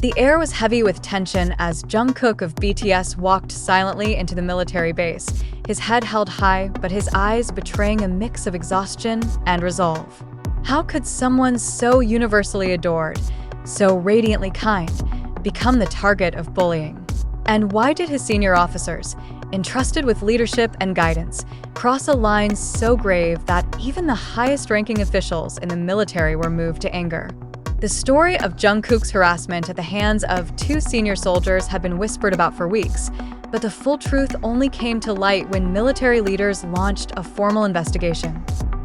The air was heavy with tension as Jungkook of BTS walked silently into the military base, his head held high, but his eyes betraying a mix of exhaustion and resolve. How could someone so universally adored, so radiantly kind, become the target of bullying? And why did his senior officers, entrusted with leadership and guidance, cross a line so grave that even the highest-ranking officials in the military were moved to anger? The story of Jungkook's harassment at the hands of two senior soldiers had been whispered about for weeks, but the full truth only came to light when military leaders launched a formal investigation.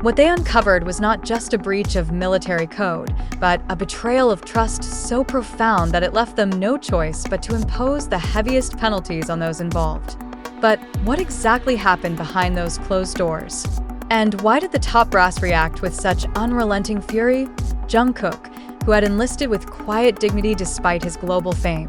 What they uncovered was not just a breach of military code, but a betrayal of trust so profound that it left them no choice but to impose the heaviest penalties on those involved. But what exactly happened behind those closed doors? And why did the top brass react with such unrelenting fury? Jungkook, who had enlisted with quiet dignity despite his global fame,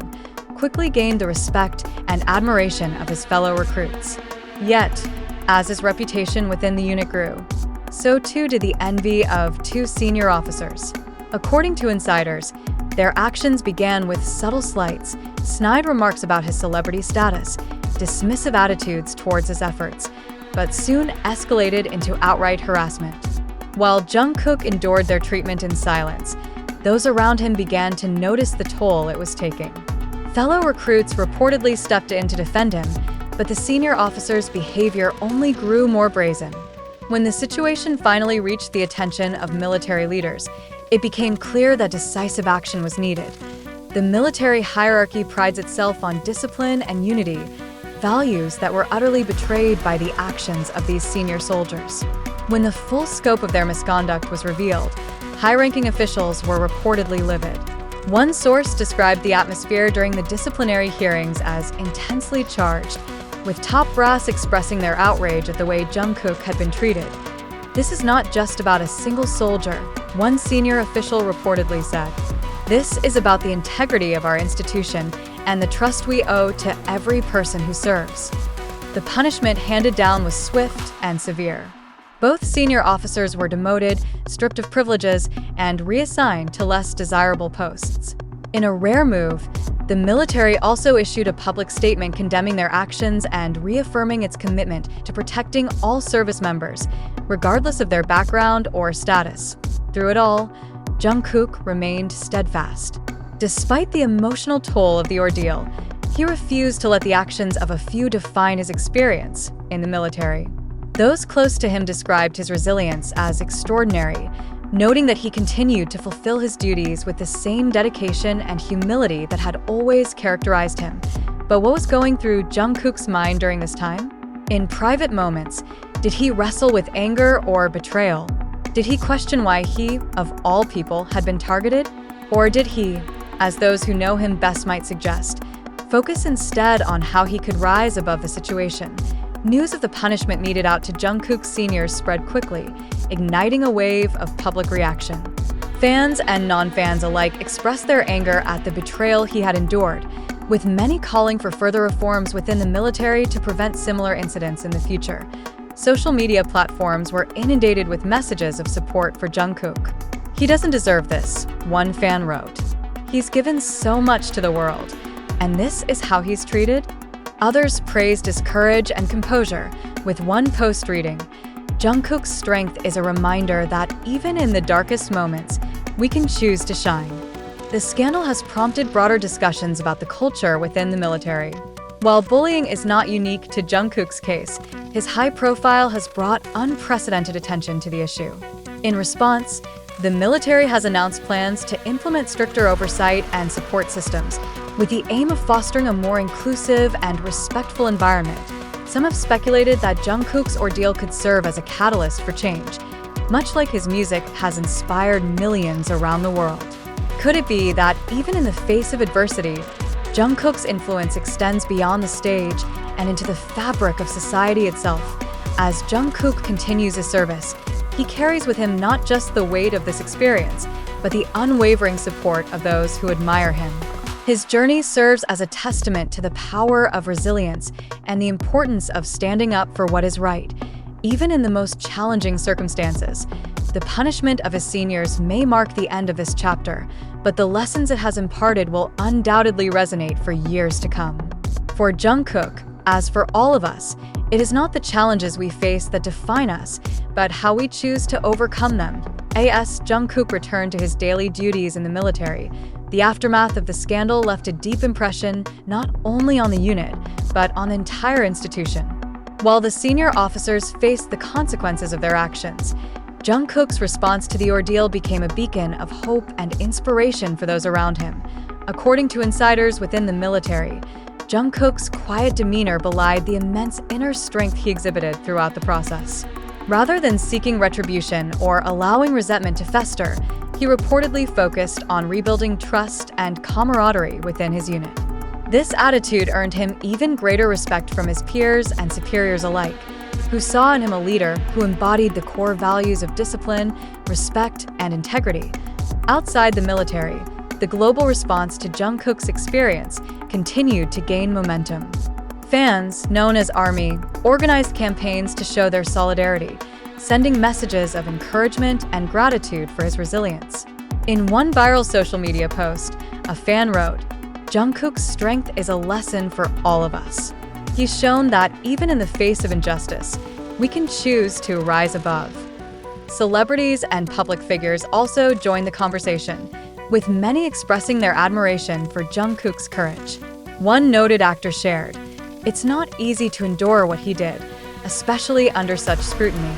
quickly gained the respect and admiration of his fellow recruits. Yet, as his reputation within the unit grew, so too did the envy of two senior officers. According to insiders, their actions began with subtle slights, snide remarks about his celebrity status, dismissive attitudes towards his efforts, but soon escalated into outright harassment. While Jungkook endured their treatment in silence, those around him began to notice the toll it was taking. Fellow recruits reportedly stepped in to defend him, but the senior officer's behavior only grew more brazen. When the situation finally reached the attention of military leaders, it became clear that decisive action was needed. The military hierarchy prides itself on discipline and unity, values that were utterly betrayed by the actions of these senior soldiers. When the full scope of their misconduct was revealed, high-ranking officials were reportedly livid. One source described the atmosphere during the disciplinary hearings as intensely charged, with top brass expressing their outrage at the way Jungkook had been treated. This is not just about a single soldier, one senior official reportedly said. This is about the integrity of our institution and the trust we owe to every person who serves. The punishment handed down was swift and severe. Both senior officers were demoted, stripped of privileges, and reassigned to less desirable posts. In a rare move, the military also issued a public statement condemning their actions and reaffirming its commitment to protecting all service members, regardless of their background or status. Through it all, Jungkook remained steadfast. Despite the emotional toll of the ordeal, he refused to let the actions of a few define his experience in the military. Those close to him described his resilience as extraordinary, noting that he continued to fulfill his duties with the same dedication and humility that had always characterized him. But what was going through Jungkook's mind during this time? In private moments, did he wrestle with anger or betrayal? Did he question why he, of all people, had been targeted? Or did he, as those who know him best might suggest, focus instead on how he could rise above the situation? News of the punishment meted out to Jungkook's seniors spread quickly, igniting a wave of public reaction. Fans and non-fans alike expressed their anger at the betrayal he had endured, with many calling for further reforms within the military to prevent similar incidents in the future. Social media platforms were inundated with messages of support for Jungkook. "He doesn't deserve this," one fan wrote. "He's given so much to the world, and this is how he's treated?" Others praised his courage and composure, with one post reading, "Jungkook's strength is a reminder that even in the darkest moments, we can choose to shine." The scandal has prompted broader discussions about the culture within the military. While bullying is not unique to Jungkook's case, his high profile has brought unprecedented attention to the issue. In response, the military has announced plans to implement stricter oversight and support systems, with the aim of fostering a more inclusive and respectful environment. Some have speculated that Jungkook's ordeal could serve as a catalyst for change, much like his music has inspired millions around the world. Could it be that even in the face of adversity, Jungkook's influence extends beyond the stage and into the fabric of society itself? As Jungkook continues his service, he carries with him not just the weight of this experience, but the unwavering support of those who admire him. His journey serves as a testament to the power of resilience and the importance of standing up for what is right, even in the most challenging circumstances. The punishment of his seniors may mark the end of this chapter, but the lessons it has imparted will undoubtedly resonate for years to come. For Jungkook, as for all of us, it is not the challenges we face that define us, but how we choose to overcome them. As Jungkook returned to his daily duties in the military, the aftermath of the scandal left a deep impression not only on the unit, but on the entire institution. While the senior officers faced the consequences of their actions, Jungkook's response to the ordeal became a beacon of hope and inspiration for those around him. According to insiders within the military, Jungkook's quiet demeanor belied the immense inner strength he exhibited throughout the process. Rather than seeking retribution or allowing resentment to fester, he reportedly focused on rebuilding trust and camaraderie within his unit. This attitude earned him even greater respect from his peers and superiors alike, who saw in him a leader who embodied the core values of discipline, respect, and integrity. Outside the military, the global response to Jungkook's experience continued to gain momentum. Fans, known as ARMY, organized campaigns to show their solidarity, sending messages of encouragement and gratitude for his resilience. In one viral social media post, a fan wrote, "Jungkook's strength is a lesson for all of us. He's shown that even in the face of injustice, we can choose to rise above." Celebrities and public figures also joined the conversation, with many expressing their admiration for Jungkook's courage. One noted actor shared, "It's not easy to endure what he did, especially under such scrutiny.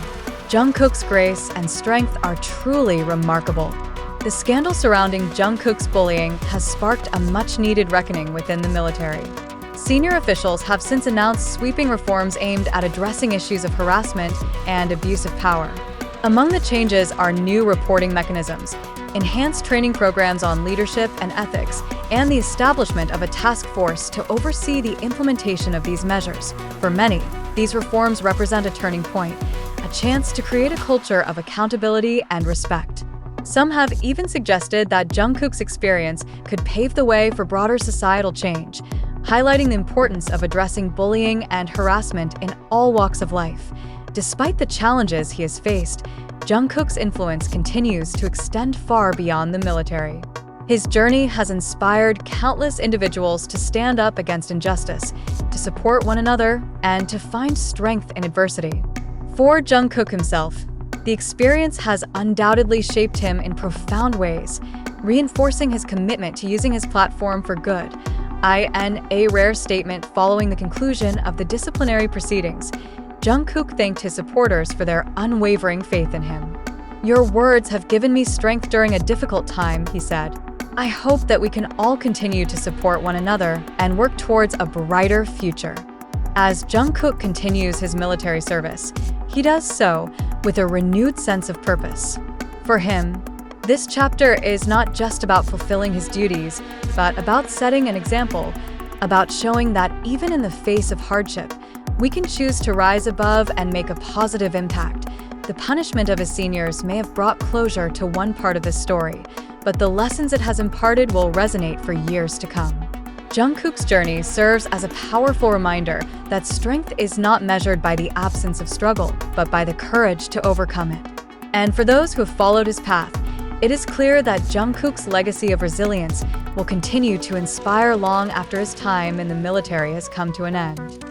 Jungkook's grace and strength are truly remarkable." The scandal surrounding Jungkook's bullying has sparked a much-needed reckoning within the military. Senior officials have since announced sweeping reforms aimed at addressing issues of harassment and abuse of power. Among the changes are new reporting mechanisms, enhanced training programs on leadership and ethics, and the establishment of a task force to oversee the implementation of these measures. For many, these reforms represent a turning point, a chance to create a culture of accountability and respect. Some have even suggested that Jungkook's experience could pave the way for broader societal change, highlighting the importance of addressing bullying and harassment in all walks of life. Despite the challenges he has faced, Jungkook's influence continues to extend far beyond the military. His journey has inspired countless individuals to stand up against injustice, to support one another, and to find strength in adversity. For Jungkook himself, the experience has undoubtedly shaped him in profound ways, reinforcing his commitment to using his platform for good. In a rare statement following the conclusion of the disciplinary proceedings, Jungkook thanked his supporters for their unwavering faith in him. "Your words have given me strength during a difficult time," he said. "I hope that we can all continue to support one another and work towards a brighter future." As Jungkook continues his military service, he does so with a renewed sense of purpose. For him, this chapter is not just about fulfilling his duties, but about setting an example, about showing that even in the face of hardship, we can choose to rise above and make a positive impact. The punishment of his seniors may have brought closure to one part of this story, but the lessons it has imparted will resonate for years to come. Jungkook's journey serves as a powerful reminder that strength is not measured by the absence of struggle, but by the courage to overcome it. And for those who have followed his path, it is clear that Jungkook's legacy of resilience will continue to inspire long after his time in the military has come to an end.